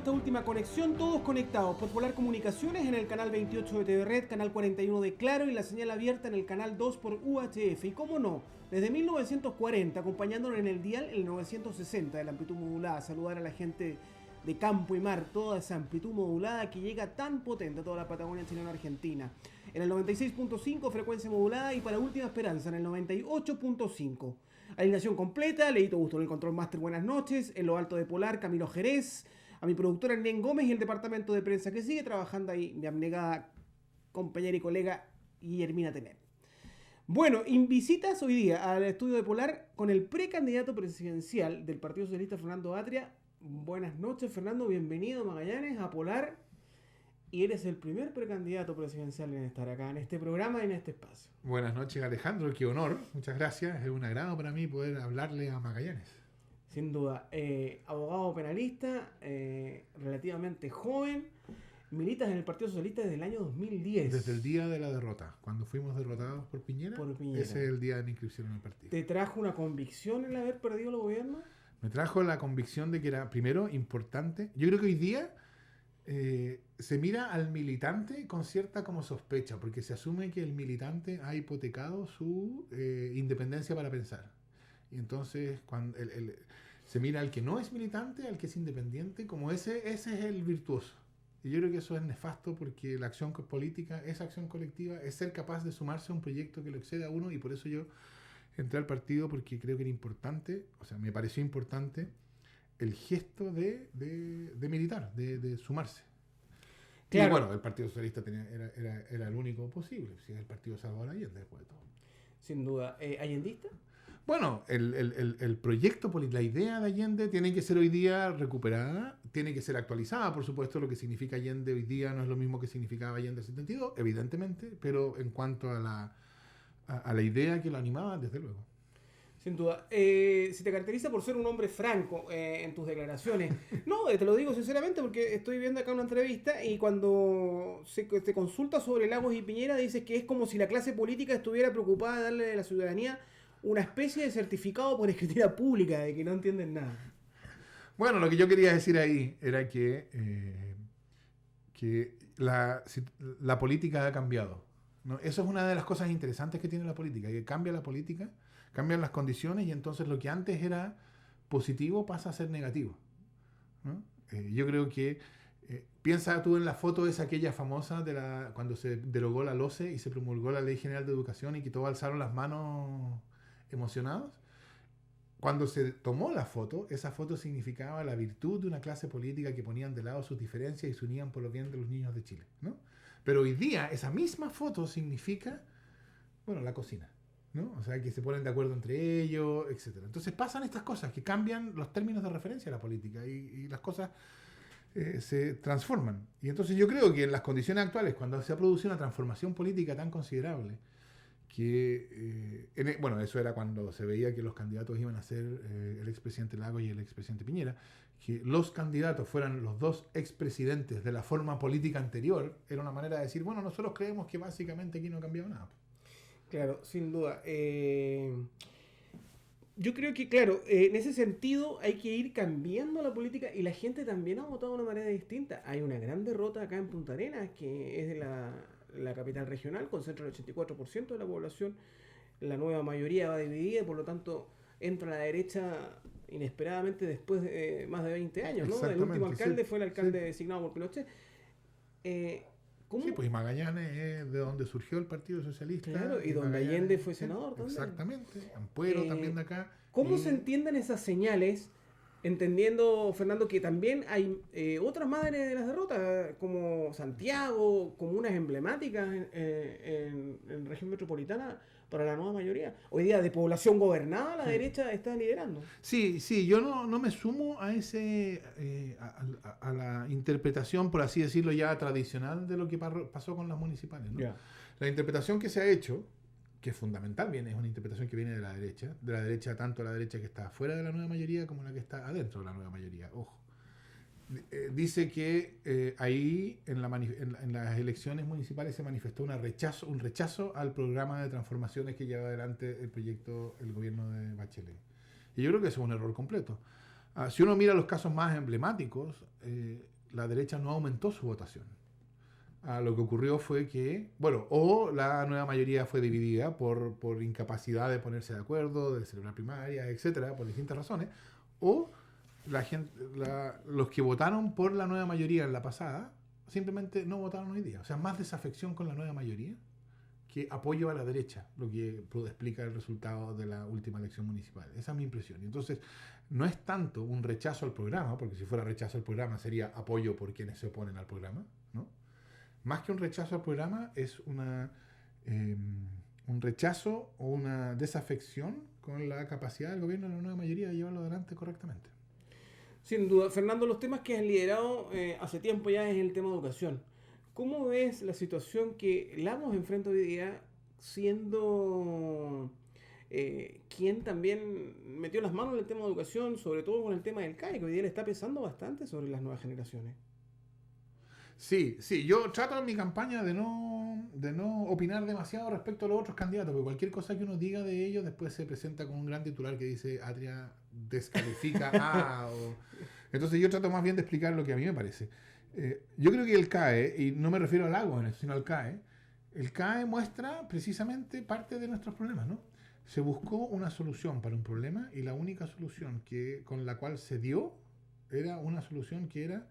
Esta última conexión, todos conectados por Polar Comunicaciones en el canal 28 de TV Red, canal 41 de Claro y la señal abierta en el canal 2 por UHF. Y cómo no, desde 1940, acompañándonos en el dial el 960 de la amplitud modulada. Saludar a la gente de campo y mar, toda esa amplitud modulada que llega tan potente a toda la Patagonia chilena argentina. En el 96.5 frecuencia modulada y para Última Esperanza en el 98.5. Alineación completa, Leito Gusto en el Control Master, buenas noches. En lo alto de Polar, Camilo Jerez. A mi productora Nen Gómez y el departamento de prensa que sigue trabajando ahí, mi abnegada compañera y colega Guillermina Tener. Bueno, visitas hoy día al estudio de Polar con el precandidato presidencial del Partido Socialista, Fernando Atria. Buenas noches, Fernando, bienvenido Magallanes a Polar. Y eres el primer precandidato presidencial en estar acá en este programa y en este espacio. Buenas noches, Alejandro, qué honor, muchas gracias. Es un agrado para mí poder hablarle a Magallanes. Sin duda, abogado penalista, relativamente joven, militas en el Partido Socialista desde el año 2010. Desde el día de la derrota, cuando fuimos derrotados por Piñera, ese es el día de la inscripción en el partido. ¿Te trajo una convicción el haber perdido el gobierno? Me trajo la convicción de que era, primero, importante. Yo creo que hoy día se mira al militante con cierta como sospecha, porque se asume que el militante ha hipotecado su independencia para pensar. Y entonces cuando se mira al que no es militante, al que es independiente, como ese es el virtuoso. Y yo creo que eso es nefasto porque la acción política, esa acción colectiva, es ser capaz de sumarse a un proyecto que lo excede a uno, y por eso yo entré al partido, porque creo que era importante, o sea, me pareció importante el gesto de militar, de sumarse. Claro. Y bueno, el Partido Socialista era el único posible, si es el Partido Salvador Allende, después de todo. Sin duda. ¿Allendista? Bueno, el proyecto, la idea de Allende tiene que ser hoy día recuperada, tiene que ser actualizada, por supuesto. Lo que significa Allende hoy día no es lo mismo que significaba Allende en el 72, evidentemente, pero en cuanto a la idea que lo animaba, desde luego. Sin duda. Se te caracteriza por ser un hombre franco en tus declaraciones. No, te lo digo sinceramente porque estoy viendo acá una entrevista y cuando te consulta sobre Lagos y Piñera dices que es como si la clase política estuviera preocupada de darle a la ciudadanía una especie de certificado por escritura pública de que no entienden nada. Bueno, lo que yo quería decir ahí era que la política ha cambiado, ¿no? Eso es una de las cosas interesantes que tiene la política, que cambia la política, cambian las condiciones y entonces lo que antes era positivo pasa a ser negativo, ¿no? Yo creo que piensa tú en la foto esa aquella famosa de cuando se derogó la LOCE y se promulgó la Ley General de Educación y que todos alzaron las manos emocionados. Cuando se tomó la foto, esa foto significaba la virtud de una clase política que ponían de lado sus diferencias y se unían por los bien de los niños de Chile, ¿no? Pero hoy día esa misma foto significa, bueno, la cocina, ¿no? O sea, que se ponen de acuerdo entre ellos, etc. Entonces pasan estas cosas que cambian los términos de referencia a la política y las cosas se transforman. Y entonces yo creo que en las condiciones actuales, cuando se ha producido una transformación política tan considerable, que, bueno, eso era cuando se veía que los candidatos iban a ser el expresidente Lagos y el expresidente Piñera, que los candidatos fueran los dos expresidentes de la forma política anterior, era una manera de decir, bueno, nosotros creemos que básicamente aquí no ha cambiado nada. Claro, sin duda. Yo creo que, claro, en ese sentido hay que ir cambiando la política y la gente también ha votado de una manera distinta. Hay una gran derrota acá en Punta Arenas, que es de la capital regional, concentra el 84% de la población. La nueva mayoría va dividida, por lo tanto entra a la derecha inesperadamente después de más de 20 años, ¿no? El último alcalde fue el alcalde designado por Pinochet. ¿Cómo? Sí, pues Magallanes es de donde surgió el Partido Socialista. Claro, y donde Allende fue senador también. Exactamente, Ampuero también de acá. ¿Cómo se entienden esas señales? Entendiendo, Fernando, que también hay otras madres de las derrotas, como Santiago, comunas emblemáticas en región metropolitana para la nueva mayoría. Hoy día de población gobernada, la derecha está liderando. Sí, yo no me sumo a a la interpretación, por así decirlo, ya tradicional de lo que pasó con las municipales, ¿no? Yeah. La interpretación que se ha hecho, que es fundamental, es una interpretación que viene de la derecha, tanto la derecha que está fuera de la nueva mayoría como la que está adentro de la nueva mayoría, ojo. Dice que ahí en las elecciones municipales se manifestó un rechazo al programa de transformaciones que lleva adelante el gobierno de Bachelet. Y yo creo que eso es un error completo. Si uno mira los casos más emblemáticos, la derecha no aumentó su votación. Lo que ocurrió fue que, bueno, o la nueva mayoría fue dividida por incapacidad de ponerse de acuerdo, de celebrar primarias, etcétera, por distintas razones, o los que votaron por la nueva mayoría en la pasada simplemente no votaron hoy día. O sea, más desafección con la nueva mayoría que apoyo a la derecha, lo que explica el resultado de la última elección municipal. Esa es mi impresión. Y entonces, no es tanto un rechazo al programa, porque si fuera rechazo al programa sería apoyo por quienes se oponen al programa, ¿no? Más que un rechazo al programa, es un rechazo o una desafección con la capacidad del gobierno de la nueva mayoría de llevarlo adelante correctamente. Sin duda, Fernando, los temas que has liderado hace tiempo ya es el tema de educación. ¿Cómo ves la situación que Lagos enfrenta hoy día siendo quien también metió las manos en el tema de educación, sobre todo con el tema del CAE, que hoy día le está pesando bastante sobre las nuevas generaciones? Sí, yo trato en mi campaña de no opinar demasiado respecto a los otros candidatos, porque cualquier cosa que uno diga de ellos después se presenta con un gran titular que dice Atria descalifica Entonces yo trato más bien de explicar lo que a mí me parece. Yo creo que el CAE, y no me refiero al Lagos en eso, sino al CAE, el CAE muestra precisamente parte de nuestros problemas, ¿no? Se buscó una solución para un problema y la única solución con la cual se dio era una solución que era...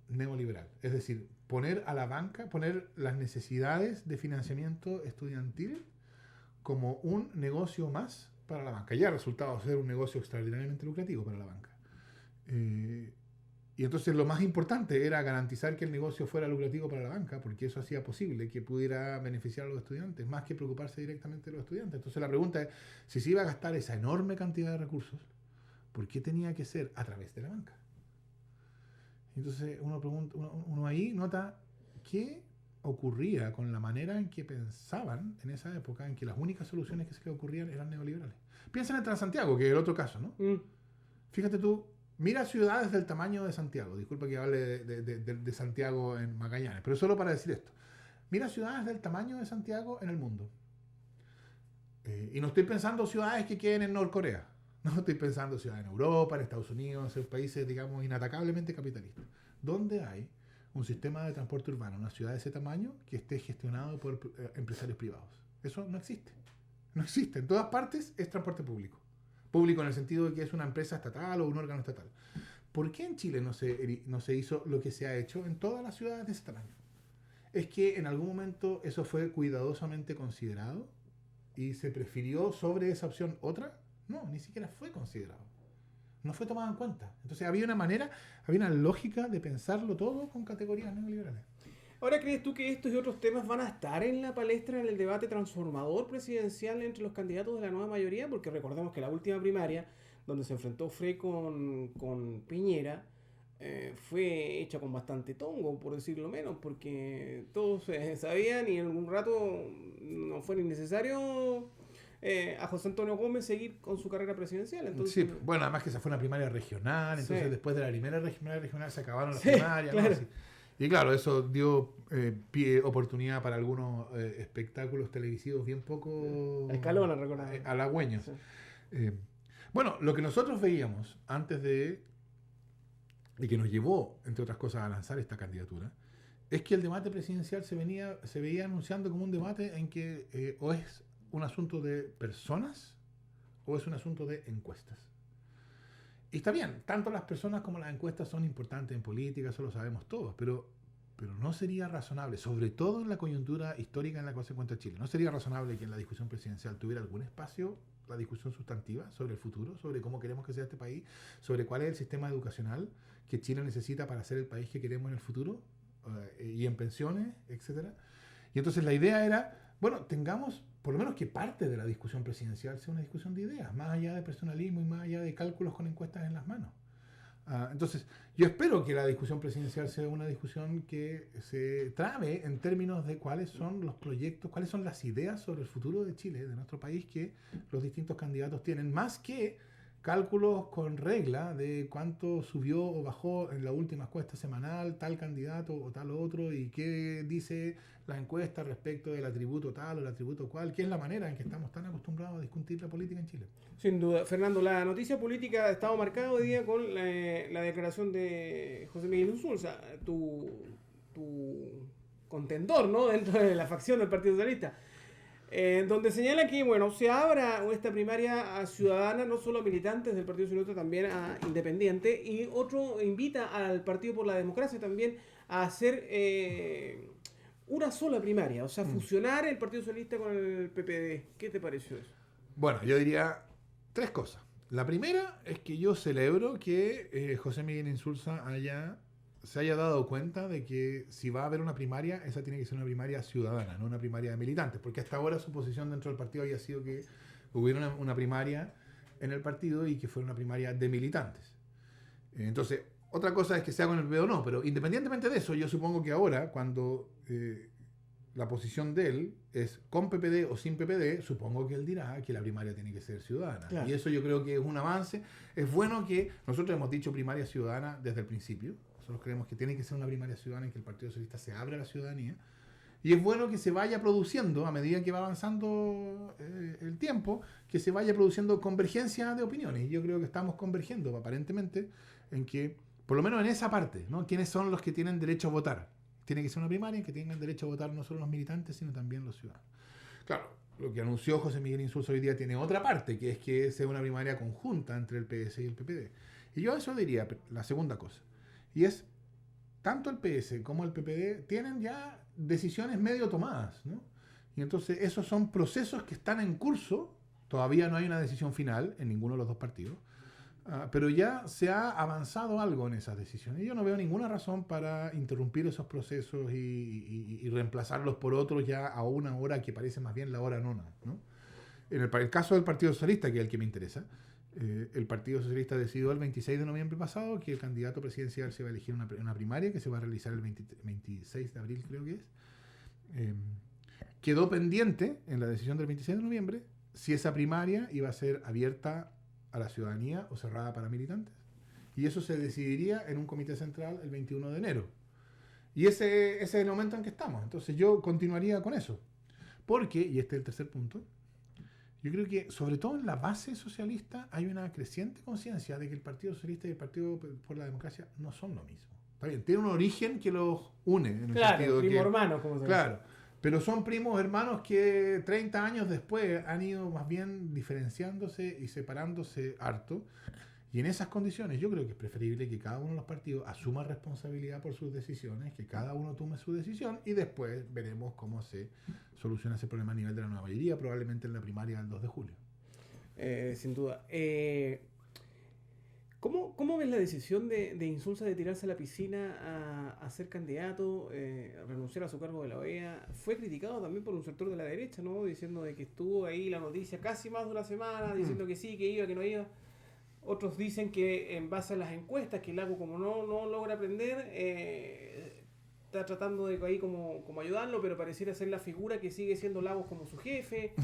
neoliberal. Es decir, poner a la banca, poner las necesidades de financiamiento estudiantil como un negocio más para la banca. Ya ha resultado ser un negocio extraordinariamente lucrativo para la banca. Y entonces lo más importante era garantizar que el negocio fuera lucrativo para la banca, porque eso hacía posible que pudiera beneficiar a los estudiantes, más que preocuparse directamente de los estudiantes. Entonces la pregunta es, si se iba a gastar esa enorme cantidad de recursos, ¿por qué tenía que ser a través de la banca? Entonces uno ahí nota qué ocurría con la manera en que pensaban en esa época, en que las únicas soluciones que se les ocurrían eran neoliberales. Piensa en el Transantiago, que es el otro caso, ¿no? Fíjate tú, mira ciudades del tamaño de Santiago. Disculpa que hable de Santiago en Magallanes, pero solo para decir esto. Mira ciudades del tamaño de Santiago en el mundo. Y no estoy pensando ciudades que queden en Norcorea. No estoy pensando ciudades en Europa, en Estados Unidos, en países, digamos, inatacablemente capitalistas. ¿Dónde hay un sistema de transporte urbano, una ciudad de ese tamaño, que esté gestionado por empresarios privados? Eso no existe. No existe. En todas partes es transporte público. Público en el sentido de que es una empresa estatal o un órgano estatal. ¿Por qué en Chile no se hizo lo que se ha hecho en todas las ciudades de ese tamaño? Es que en algún momento eso fue cuidadosamente considerado y se prefirió sobre esa opción otra. No, ni siquiera fue considerado. No fue tomado en cuenta. Entonces había una lógica de pensarlo todo con categorías neoliberales. Ahora, ¿crees tú que estos y otros temas van a estar en la palestra en el debate transformador presidencial entre los candidatos de la nueva mayoría? Porque recordemos que la última primaria, donde se enfrentó Frey con Piñera, fue hecha con bastante tongo, por decirlo menos, porque todos sabían y en algún rato no fue ni necesario a José Antonio Gómez seguir con su carrera presidencial. Entonces, sí, bueno, además que esa fue una primaria regional, entonces sí, después de la primera regional se acabaron las sí, primarias. claro. ¿No? Sí. Y claro, eso dio oportunidad para algunos espectáculos televisivos bien poco Escalona, recordamos. Halagüeños. Sí. Bueno, lo que nosotros veíamos antes y que nos llevó, entre otras cosas, a lanzar esta candidatura, es que el debate presidencial se veía anunciando como un debate en que o es un asunto de personas o es un asunto de encuestas. Y está bien, tanto las personas como las encuestas son importantes en política, eso lo sabemos todos, pero no sería razonable, sobre todo en la coyuntura histórica en la cual se encuentra Chile, no sería razonable que en la discusión presidencial tuviera algún espacio la discusión sustantiva sobre el futuro, sobre cómo queremos que sea este país, sobre cuál es el sistema educacional que Chile necesita para ser el país que queremos en el futuro, y en pensiones, etcétera. Y entonces la idea era, bueno, tengamos por lo menos que parte de la discusión presidencial sea una discusión de ideas, más allá de personalismo y más allá de cálculos con encuestas en las manos. Entonces, yo espero que la discusión presidencial sea una discusión que se trabe en términos de cuáles son los proyectos, cuáles son las ideas sobre el futuro de Chile, de nuestro país, que los distintos candidatos tienen, más que cálculos con regla de cuánto subió o bajó en la última encuesta semanal tal candidato o tal otro y qué dice la encuesta respecto del atributo tal o el atributo cual, que es la manera en que estamos tan acostumbrados a discutir la política en Chile. Sin duda. Fernando, la noticia política ha estado marcada hoy día con la declaración de José Miguel Insulza, tu contendor, ¿no?, dentro de la facción del Partido Socialista. Donde señala que, bueno, se abra esta primaria a ciudadanas, no solo a militantes del Partido Socialista, también a independientes, y otro invita al Partido por la Democracia también a hacer una sola primaria, o sea, fusionar el Partido Socialista con el PPD. ¿Qué te pareció eso? Bueno, yo diría 3 cosas. La primera es que yo celebro que José Miguel Insulza se haya dado cuenta de que si va a haber una primaria, esa tiene que ser una primaria ciudadana, no una primaria de militantes, porque hasta ahora su posición dentro del partido había sido que hubiera una primaria en el partido y que fuera una primaria de militantes. Entonces, otra cosa es que sea con el PPD o no, pero independientemente de eso, yo supongo que ahora, cuando la posición de él es con PPD o sin PPD, supongo que él dirá que la primaria tiene que ser ciudadana. Claro. Y eso yo creo que es un avance. Es bueno que nosotros hemos dicho primaria ciudadana desde el principio. Nosotros creemos que tiene que ser una primaria ciudadana en que el Partido Socialista se abra a la ciudadanía. Y es bueno que se vaya produciendo, a medida que va avanzando el tiempo, que se vaya produciendo convergencia de opiniones. Y yo creo que estamos convergiendo, aparentemente, en que, por lo menos en esa parte, ¿no?, ¿quiénes son los que tienen derecho a votar? Tiene que ser una primaria en que tengan derecho a votar no solo los militantes, sino también los ciudadanos. Claro, lo que anunció José Miguel Insulza hoy día tiene otra parte, que es que sea una primaria conjunta entre el PS y el PPD. Y yo a eso diría la segunda cosa. Y es, tanto el PS como el PPD tienen ya decisiones medio tomadas, ¿no? Y entonces esos son procesos que están en curso. Todavía no hay una decisión final en ninguno de los dos partidos. Pero ya se ha avanzado algo en esas decisiones. Y yo no veo ninguna razón para interrumpir esos procesos y reemplazarlos por otros ya a una hora que parece más bien la hora nona, ¿no? En el caso del Partido Socialista, que es el que me interesa, el Partido Socialista decidió el 26 de noviembre pasado que el candidato presidencial se va a elegir una primaria que se va a realizar el 26 de abril, creo que es. Quedó pendiente en la decisión del 26 de noviembre si esa primaria iba a ser abierta a la ciudadanía o cerrada para militantes. Y eso se decidiría en un comité central el 21 de enero. Y ese es el momento en que estamos. Entonces yo continuaría con eso. Porque, y este es el tercer punto, yo creo que sobre todo en la base socialista hay una creciente conciencia de que el Partido Socialista y el Partido por la Democracia no son lo mismo. Está bien, tiene un origen que los une. En el sentido primo que, hermano, como se dice. Claro, pero son primos hermanos que 30 años después han ido más bien diferenciándose y separándose harto. Y en esas condiciones yo creo que es preferible que cada uno de los partidos asuma responsabilidad por sus decisiones, que cada uno tome su decisión y después veremos cómo se soluciona ese problema a nivel de la nueva mayoría, probablemente en la primaria del 2 de julio. Sin duda. ¿Cómo ves la decisión de Insulza de tirarse a la piscina a ser candidato, a renunciar a su cargo de la OEA? Fue criticado también por un sector de la derecha, ¿no?, diciendo de que estuvo ahí la noticia casi más de una semana, diciendo que sí, que iba, que no iba. Otros dicen que en base a las encuestas, que el Lago como no logra aprender, está tratando de ahí como ayudarlo, pero pareciera ser la figura que sigue siendo Lagos como su jefe.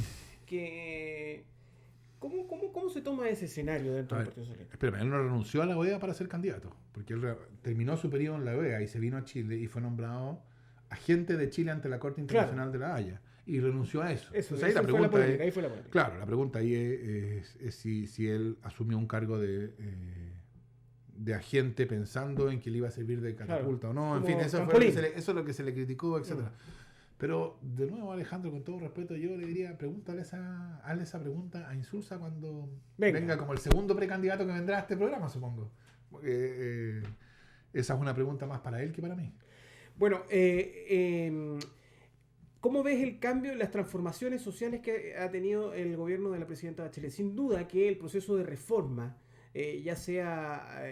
¿Cómo se toma ese escenario dentro del Partido Socialista? Espérame, él no renunció a la OEA para ser candidato, porque él terminó su periodo en la OEA y se vino a Chile y fue nombrado agente de Chile ante la Corte Internacional de la Haya. Y renunció a eso. Entonces, ahí la pregunta ahí fue la polémica. Claro, la pregunta ahí es si él asumió un cargo de agente pensando en que le iba a servir de catapulta o no. En fin, eso es lo que se le criticó, etc. Pero, de nuevo, Alejandro, con todo respeto, yo le diría, hazle esa pregunta a Insulza cuando venga como el segundo precandidato que vendrá a este programa, supongo. Esa es una pregunta más para él que para mí. Bueno, ¿cómo ves el cambio, las transformaciones sociales que ha tenido el gobierno de la presidenta Bachelet? Sin duda que el proceso de reforma, ya sea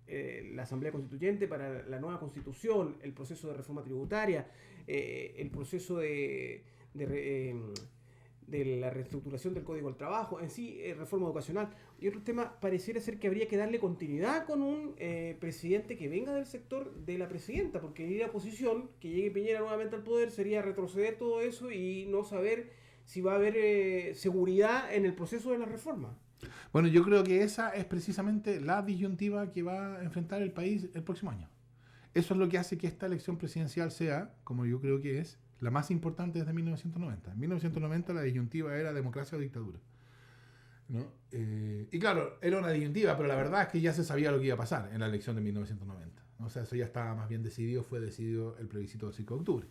la Asamblea Constituyente para la nueva Constitución, el proceso de reforma tributaria, el proceso de la reestructuración del Código del Trabajo, en sí, reforma educacional y otros temas, pareciera ser que habría que darle continuidad con un presidente que venga del sector de la presidenta, porque ir a oposición, que llegue Piñera nuevamente al poder, sería retroceder todo eso y no saber si va a haber seguridad en el proceso de la reforma. Bueno, yo creo que esa es precisamente la disyuntiva que va a enfrentar el país el próximo año. Eso es lo que hace que esta elección presidencial sea, como yo creo que es, la más importante desde 1990. En 1990 la disyuntiva era democracia o dictadura, ¿no? Y claro, era una disyuntiva, pero la verdad es que ya se sabía lo que iba a pasar en la elección de 1990. ¿No? O sea, eso ya estaba más bien decidido, fue decidido el plebiscito del 5 de octubre.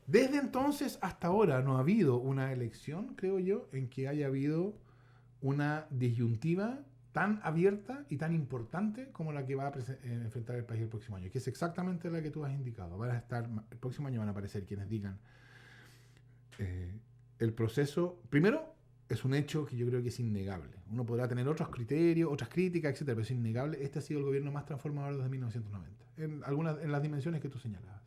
Desde entonces hasta ahora no ha habido una elección, creo yo, en que haya habido una disyuntiva tan abierta y tan importante como la que va a enfrentar el país el próximo año, que es exactamente la que tú has indicado. El próximo año van a aparecer quienes digan el proceso, primero, es un hecho que yo creo que es innegable. Uno podrá tener otros criterios, otras críticas, etcétera, pero es innegable. Este ha sido el gobierno más transformador desde 1990, en las dimensiones que tú señalabas.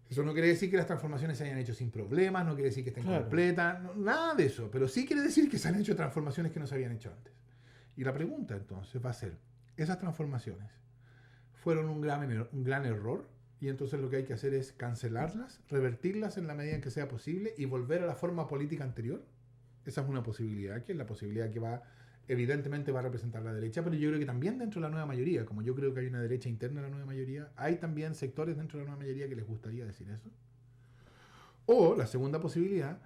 Eso no quiere decir que las transformaciones se hayan hecho sin problemas, no quiere decir que estén completas, no, nada de eso, pero sí quiere decir que se han hecho transformaciones que no se habían hecho antes. Y la pregunta entonces va a ser, ¿esas transformaciones fueron un gran error? Y entonces lo que hay que hacer es cancelarlas, revertirlas en la medida en que sea posible y volver a la forma política anterior. Esa es una posibilidad, que es la posibilidad que evidentemente va a representar la derecha, pero yo creo que también dentro de la nueva mayoría, como yo creo que hay una derecha interna de la nueva mayoría, hay también sectores dentro de la nueva mayoría que les gustaría decir eso. O la segunda posibilidad,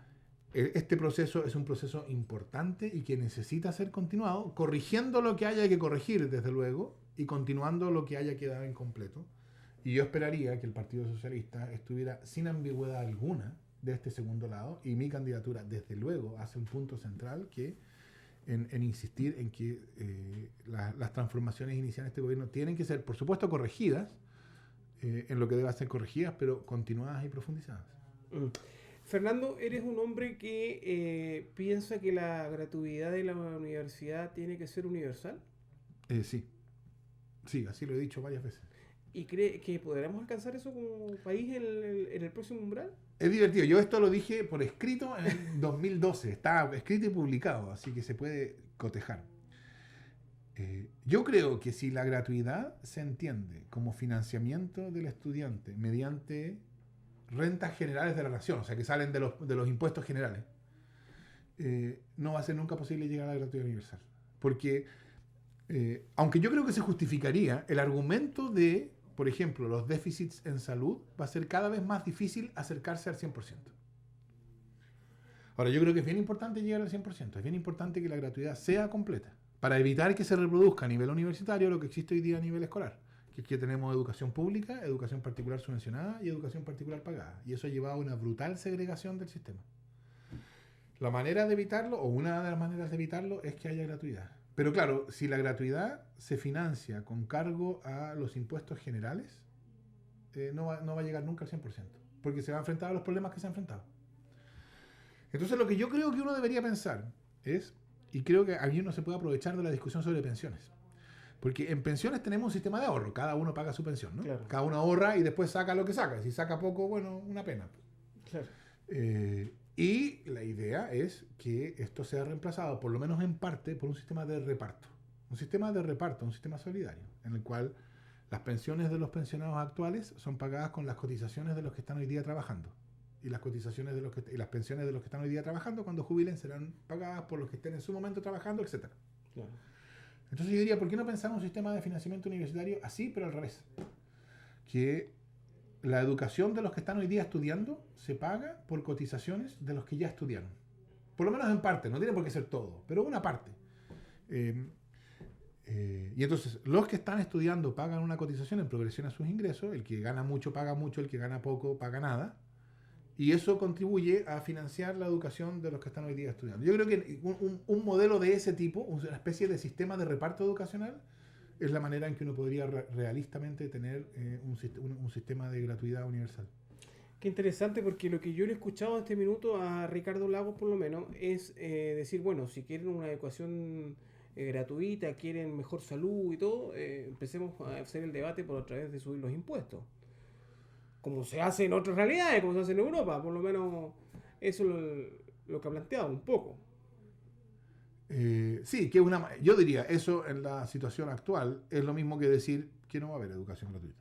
este proceso es un proceso importante y que necesita ser continuado, corrigiendo lo que haya que corregir, desde luego, y continuando lo que haya quedado incompleto. Y yo esperaría que el Partido Socialista estuviera sin ambigüedad alguna de este segundo lado, y mi candidatura, desde luego, hace un punto central que en insistir en que las transformaciones iniciales de este gobierno tienen que ser, por supuesto, corregidas, en lo que deba ser corregidas, pero continuadas y profundizadas. Fernando, eres un hombre que piensa que la gratuidad de la universidad tiene que ser universal. Sí, así lo he dicho varias veces. ¿Y cree que podremos alcanzar eso como país en el próximo umbral? Es divertido. Yo esto lo dije por escrito en 2012. Está escrito y publicado, así que se puede cotejar. Yo creo que si la gratuidad se entiende como financiamiento del estudiante mediante rentas generales de la nación, o sea, que salen de los impuestos generales, no va a ser nunca posible llegar a la gratuidad universal. Porque, aunque yo creo que se justificaría, el argumento de, por ejemplo, los déficits en salud, va a ser cada vez más difícil acercarse al 100%. Ahora, yo creo que es bien importante llegar al 100%, es bien importante que la gratuidad sea completa, para evitar que se reproduzca a nivel universitario lo que existe hoy día a nivel escolar, que es que tenemos educación pública, educación particular subvencionada y educación particular pagada. Y eso ha llevado a una brutal segregación del sistema. La manera de evitarlo, o una de las maneras de evitarlo, es que haya gratuidad. Pero claro, si la gratuidad se financia con cargo a los impuestos generales, no va a llegar nunca al 100%, porque se va a enfrentar a los problemas que se ha enfrentado. Entonces lo que yo creo que uno debería pensar es, y creo que aquí uno se puede aprovechar de la discusión sobre pensiones, porque en pensiones tenemos un sistema de ahorro, cada uno paga su pensión, ¿no? Claro. Cada uno ahorra y después saca lo que saca. Si saca poco, bueno, una pena. Claro. Y la idea es que esto sea reemplazado, por lo menos en parte, por un sistema de reparto. Un sistema de reparto, un sistema solidario, en el cual las pensiones de los pensionados actuales son pagadas con las cotizaciones de los que están hoy día trabajando. Y las cotizaciones y las pensiones de los que están hoy día trabajando, cuando jubilen, serán pagadas por los que estén en su momento trabajando, etc. Claro. Entonces yo diría, ¿por qué no pensar en un sistema de financiamiento universitario así, pero al revés? Que la educación de los que están hoy día estudiando se paga por cotizaciones de los que ya estudiaron. Por lo menos en parte, no tiene por qué ser todo, pero una parte. Y entonces los que están estudiando pagan una cotización en progresión a sus ingresos, el que gana mucho paga mucho, el que gana poco paga nada, y eso contribuye a financiar la educación de los que están hoy día estudiando. Yo creo que un modelo de ese tipo, una especie de sistema de reparto educacional, es la manera en que uno podría realistamente tener un sistema de gratuidad universal. Qué interesante, porque lo que yo le he escuchado en este minuto a Ricardo Lagos, por lo menos, es decir, bueno, si quieren una educación gratuita, quieren mejor salud y todo, empecemos a hacer el debate por a través de subir los impuestos. Como se hace en otras realidades, como se hace en Europa, por lo menos eso es lo que ha planteado un poco. Sí, que yo diría, eso en la situación actual es lo mismo que decir que no va a haber educación gratuita.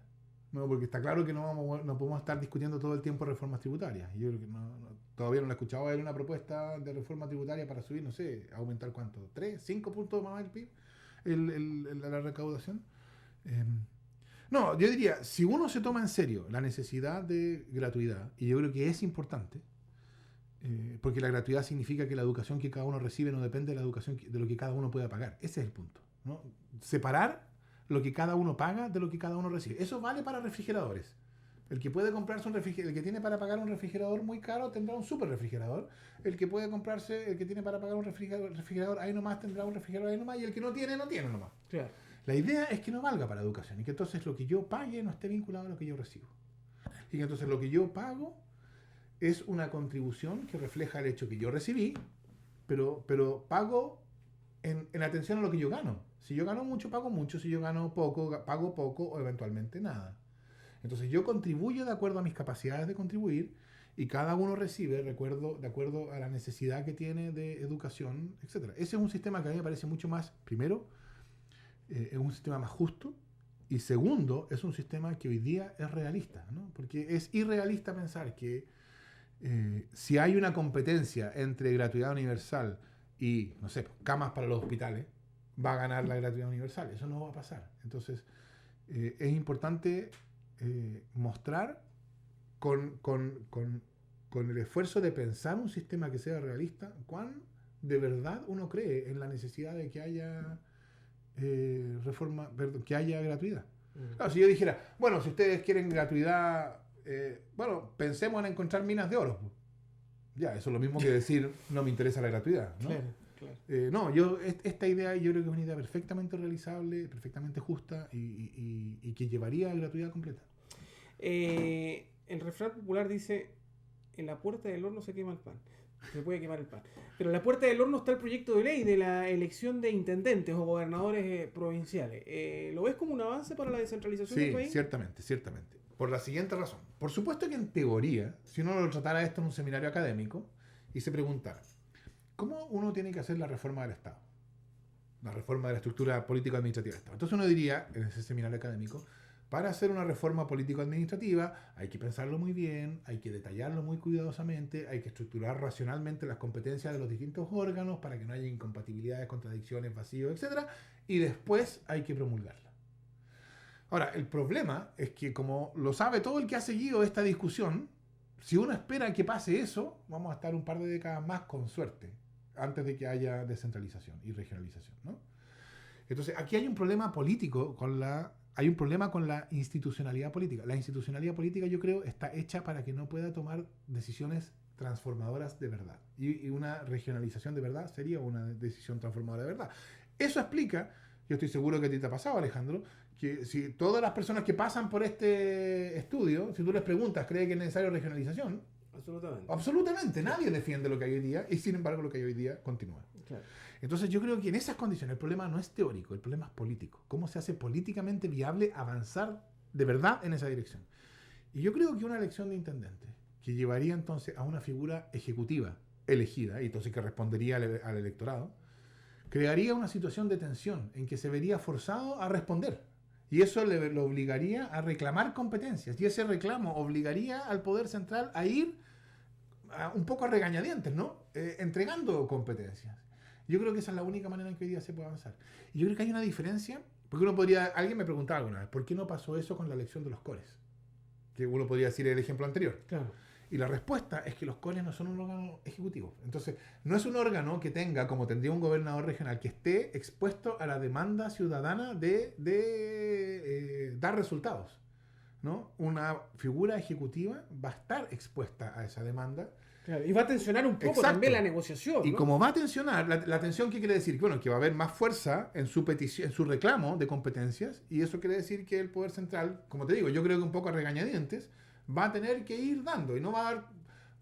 No, porque está claro que no podemos estar discutiendo todo el tiempo reformas tributarias. Yo creo que todavía no he escuchado haber una propuesta de reforma tributaria para subir, no sé, aumentar cuánto, 3, 5 puntos más el PIB, la recaudación. Eh, no, yo diría, si uno se toma en serio la necesidad de gratuidad, y yo creo que es importante, porque la gratuidad significa que la educación que cada uno recibe no depende de la educación de lo que cada uno pueda pagar. Ese es el punto, ¿no? Separar lo que cada uno paga de lo que cada uno recibe. Eso vale para refrigeradores. El que puede comprarse un refrigerador, el que tiene para pagar un refrigerador muy caro tendrá un super refrigerador. El que tiene para pagar un refrigerador ahí nomás tendrá un refrigerador ahí nomás, y el que no tiene nomás. Claro. La idea es que no valga para educación y que entonces lo que yo pague no esté vinculado a lo que yo recibo. Y que entonces lo que yo pago es una contribución que refleja el hecho que yo recibí, pero pago en atención a lo que yo gano. Si yo gano mucho, pago mucho. Si yo gano poco, pago poco o eventualmente nada. Entonces yo contribuyo de acuerdo a mis capacidades de contribuir y cada uno recibe de acuerdo a la necesidad que tiene de educación, etc. Ese es un sistema que a mí me parece mucho más, primero, es un sistema más justo, y segundo, es un sistema que hoy día es realista, ¿no? Porque es irrealista pensar que si hay una competencia entre gratuidad universal y, no sé, camas para los hospitales, va a ganar la gratuidad universal. Eso no va a pasar. Entonces, es importante mostrar con el esfuerzo de pensar un sistema que sea realista, cuán de verdad uno cree en la necesidad de que haya que haya gratuidad. Claro, si yo dijera, bueno, si ustedes quieren gratuidad, bueno, pensemos en encontrar minas de oro. Ya, eso es lo mismo que decir, no me interesa la gratuidad, ¿no? Claro, claro. No, esta idea yo creo que es una idea perfectamente realizable, perfectamente justa y que llevaría a gratuidad completa. El refrán popular dice, en la puerta del horno se quema el pan. Se puede quemar el pan. Pero en la puerta del horno está el proyecto de ley de la elección de intendentes o gobernadores provinciales. ¿Lo ves como un avance para la descentralización del país? Sí, ciertamente. Por la siguiente razón. Por supuesto que en teoría, si uno lo tratara esto en un seminario académico y se preguntara, ¿cómo uno tiene que hacer la reforma del Estado? La reforma de la estructura político-administrativa del Estado. Entonces uno diría, en ese seminario académico, para hacer una reforma político-administrativa hay que pensarlo muy bien, hay que detallarlo muy cuidadosamente, hay que estructurar racionalmente las competencias de los distintos órganos para que no haya incompatibilidades, contradicciones, vacíos, etc. Y después hay que promulgarla. Ahora, el problema es que, como lo sabe todo el que ha seguido esta discusión, si uno espera que pase eso, vamos a estar un par de décadas más con suerte, antes de que haya descentralización y regionalización, ¿no? Entonces, aquí hay un problema político hay un problema con la institucionalidad política. La institucionalidad política, yo creo, está hecha para que no pueda tomar decisiones transformadoras de verdad. Y una regionalización de verdad sería una decisión transformadora de verdad. Eso explica, yo estoy seguro que a ti te ha pasado, Alejandro, que si todas las personas que pasan por este estudio, si tú les preguntas, ¿cree que es necesario regionalización? Absolutamente. Nadie defiende lo que hay hoy día, y sin embargo lo que hay hoy día continúa. Claro. Entonces yo creo que en esas condiciones el problema no es teórico, el problema es político. ¿Cómo se hace políticamente viable avanzar de verdad en esa dirección? Y yo creo que una elección de intendente, que llevaría entonces a una figura ejecutiva elegida, y entonces que respondería al electorado, crearía una situación de tensión en que se vería forzado a responder. Y eso lo obligaría a reclamar competencias. Y ese reclamo obligaría al Poder Central a ir un poco a regañadientes, ¿no? Entregando competencias. Yo creo que esa es la única manera en que hoy día se puede avanzar. Y yo creo que hay una diferencia, porque alguien me preguntaba alguna vez, ¿por qué no pasó eso con la elección de los cores? Que uno podría decir el ejemplo anterior. Claro. Y la respuesta es que los cores no son un órgano ejecutivo. Entonces, no es un órgano que tenga, como tendría un gobernador regional, que esté expuesto a la demanda ciudadana de dar resultados, ¿no? Una figura ejecutiva va a estar expuesta a esa demanda. Claro, y va a tensionar un poco también la negociación, ¿no? Y como va a tensionar, la tensión, ¿qué quiere decir? Bueno, que va a haber más fuerza en su petición, en su reclamo de competencias, y eso quiere decir que el Poder Central, como te digo, yo creo que un poco a regañadientes, va a tener que ir dando, y no va a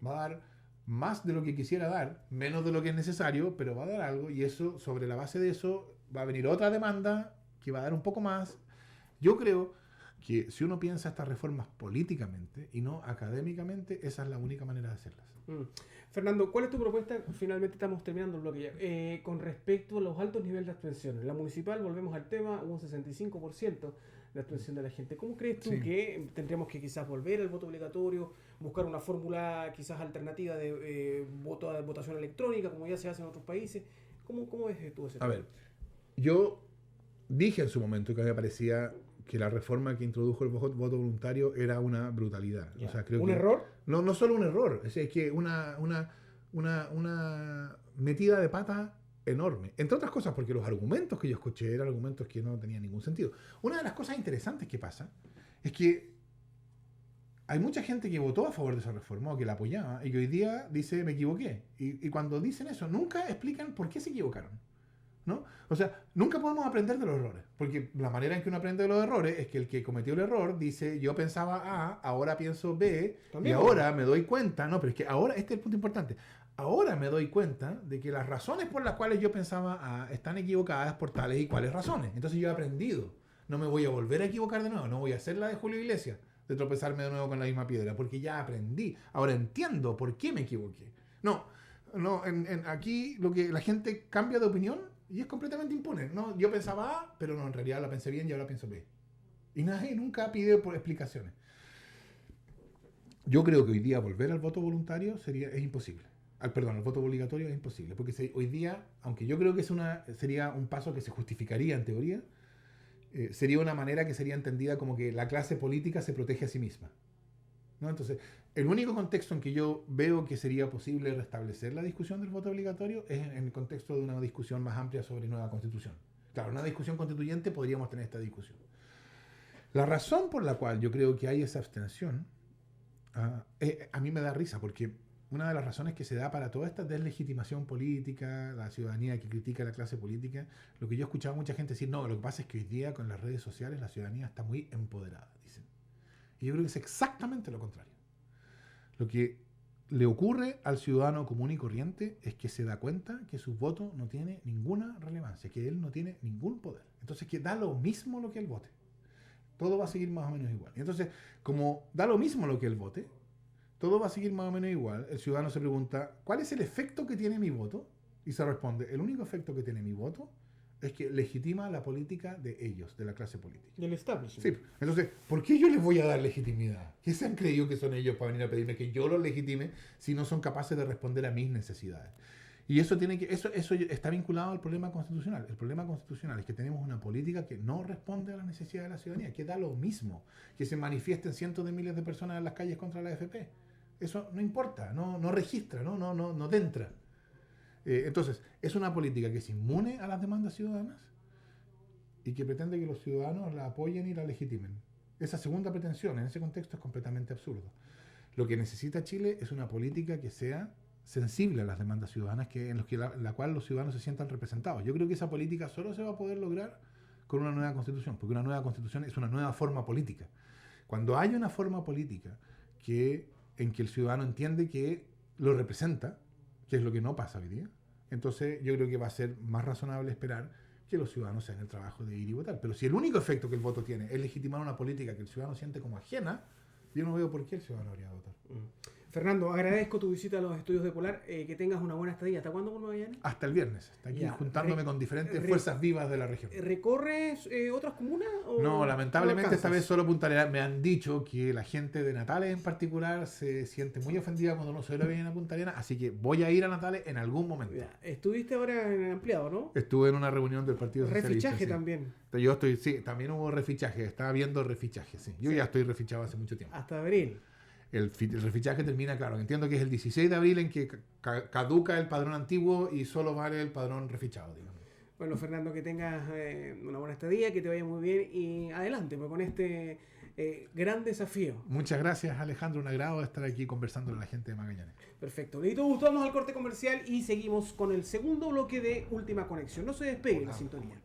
dar más de lo que quisiera dar, menos de lo que es necesario, pero va a dar algo, y eso, sobre la base de eso, va a venir otra demanda que va a dar un poco más. Yo creo que si uno piensa estas reformas políticamente y no académicamente, esa es la única manera de hacerlas. Fernando, ¿cuál es tu propuesta? Finalmente estamos terminando el bloque ya. Con respecto a los altos niveles de abstención. En la municipal, volvemos al tema, hubo un 65% la abstención de la gente. ¿Cómo crees tú Sí. que tendríamos que quizás volver al voto obligatorio, buscar una fórmula quizás alternativa de votación electrónica, como ya se hace en otros países? ¿Cómo ves tú ese A tema? ver, yo dije en su momento que me parecía que la reforma que introdujo el voto voluntario era una brutalidad. Ya. O sea, creo ¿Un que, error? no solo un error, es que una metida de pata enorme. Entre otras cosas, porque los argumentos que yo escuché eran argumentos que no tenían ningún sentido. Una de las cosas interesantes que pasa es que hay mucha gente que votó a favor de esa reforma o que la apoyaba y que hoy día dice me equivoqué. Y cuando dicen eso, nunca explican por qué se equivocaron. ¿No? O sea, nunca podemos aprender de los errores, porque la manera en que uno aprende de los errores es que el que cometió el error dice, yo pensaba A, ahora pienso B, También, y ahora me doy cuenta, no, pero es que ahora, este es el punto importante, ahora me doy cuenta de que las razones por las cuales yo pensaba A están equivocadas por tales y cuales razones. Entonces yo he aprendido, no me voy a volver a equivocar de nuevo, no voy a hacer la de Julio Iglesias, de tropezarme de nuevo con la misma piedra, porque ya aprendí, ahora entiendo por qué me equivoqué. Aquí lo que la gente cambia de opinión y es completamente impune. No, yo pensaba A, pero no, en realidad la pensé bien y ahora pienso B. Y nadie nunca pide por explicaciones. Yo creo que hoy día volver al voto voluntario es imposible. Al voto obligatorio es imposible. Porque hoy día, aunque yo creo que sería un paso que se justificaría en teoría, sería una manera que sería entendida como que la clase política se protege a sí misma, ¿no? Entonces, el único contexto en que yo veo que sería posible restablecer la discusión del voto obligatorio es en el contexto de una discusión más amplia sobre nueva constitución. Claro, una discusión constituyente podríamos tener esta discusión. La razón por la cual yo creo que hay esa abstención, a mí me da risa, porque una de las razones que se da para toda esta deslegitimación política, la ciudadanía que critica a la clase política, lo que yo he escuchado a mucha gente decir, no, lo que pasa es que hoy día con las redes sociales la ciudadanía está muy empoderada, dicen. Y yo creo que es exactamente lo contrario. Lo que le ocurre al ciudadano común y corriente es que se da cuenta que su voto no tiene ninguna relevancia, que él no tiene ningún poder. Entonces, que da lo mismo lo que él vote. Todo va a seguir más o menos igual. Y entonces, como da lo mismo lo que él vote, todo va a seguir más o menos igual. El ciudadano se pregunta, ¿cuál es el efecto que tiene mi voto? Y se responde, el único efecto que tiene mi voto es que legitima la política de ellos, de la clase política. Del establishment. Sí, entonces, ¿por qué yo les voy a dar legitimidad? ¿Qué se han creído que son ellos para venir a pedirme que yo los legitime si no son capaces de responder a mis necesidades? Y eso está vinculado al problema constitucional. El problema constitucional es que tenemos una política que no responde a las necesidades de la ciudadanía, que da lo mismo que se manifiesten cientos de miles de personas en las calles contra la AFP. Eso no importa, no registra, no te entra. Entonces, es una política que es inmune a las demandas ciudadanas y que pretende que los ciudadanos la apoyen y la legitimen. Esa segunda pretensión en ese contexto es completamente absurdo. Lo que necesita Chile es una política que sea sensible a las demandas ciudadanas, en la cual los ciudadanos se sientan representados. Yo creo que esa política solo se va a poder lograr con una nueva constitución, porque una nueva constitución es una nueva forma política. Cuando hay una forma política en que el ciudadano entiende que lo representa, que es lo que no pasa hoy día, entonces yo creo que va a ser más razonable esperar que los ciudadanos se hagan el trabajo de ir y votar. Pero si el único efecto que el voto tiene es legitimar una política que el ciudadano siente como ajena, yo no veo por qué el ciudadano habría de votar. Fernando, agradezco tu visita a los estudios de Polar, que tengas una buena estadía. ¿Hasta cuándo por Magallanes? Hasta el viernes. Está aquí Ya. juntándome con diferentes fuerzas vivas de la región. ¿Recorres otras comunas? No, lamentablemente esta vez solo. solo Punta Arenas. Me han dicho que la gente de Natales en particular se siente muy ofendida cuando no se ve bien a Punta Arenas, así que voy a ir a Natales en algún momento. Estuviste ahora en el ampliado, ¿no? Estuve en una reunión del Partido Socialista. Refichaje sí. También. Sí, también hubo refichaje. Estaba viendo refichaje, sí. Yo ya estoy refichado hace mucho tiempo. Hasta abril. El refichaje termina, claro, entiendo que es el 16 de abril en que caduca el padrón antiguo y solo vale el padrón refichado, digamos. Bueno, Fernando, que tengas una buena estadía, que te vaya muy bien y adelante pues, con este gran desafío. Muchas gracias, Alejandro. Un agrado estar aquí conversando con la gente de Magallanes. Perfecto. Leito Gusto, vamos al corte comercial y seguimos con el segundo bloque de Última Conexión. No se despegue la sintonía.